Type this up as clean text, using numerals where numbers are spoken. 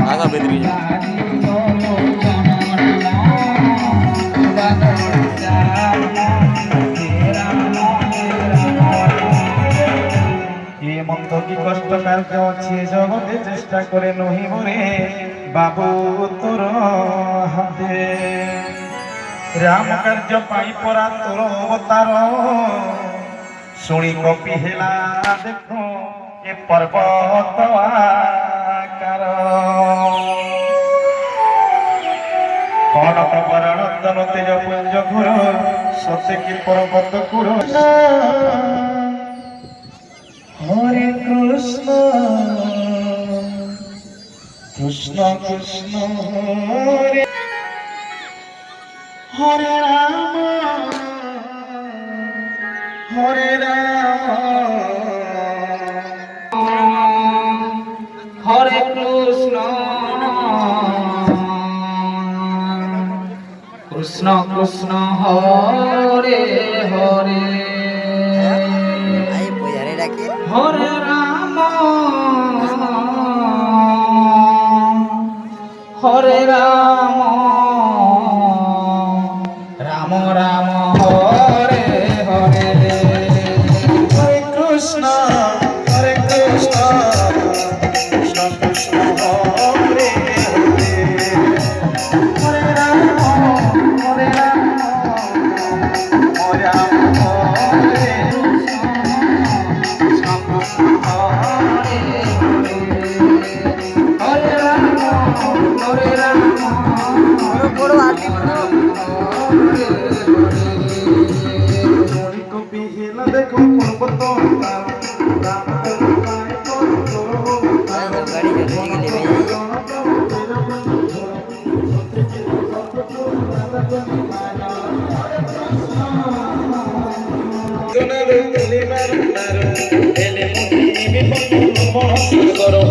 आगा बेदरी মন্দ কি কষ্ট কার্য আছে জগতে চেষ্টা করে নহি মরে বাবু তোর হাতে রাম কার্য পাই পরা তোর অবতার শুনি কপি হেলা দেখো এ পর্বত আকার কনক বরণ তন তেজ পুঞ্জ ঘুর সতে কি পর্বত কুর হরে কৃষ্ণ কৃষ্ণ কৃষ্ণ হরে হরে রাম হরে হরে কৃষ্ণ কৃষ্ণ কৃষ্ণ হরে হরে হরে রাম হরে রাম রাম রাম হরে হরে হরে কৃষ্ণ কৃষ্ণ কৃষ্ণ হরে হরে হরে রাম হরে রাম হরে রাম হরে কৃষ্ণ কৃষ্ণ হরে হরে রাম হরে রাম কপি হেলা দেখো পর্বত রাম পায় করো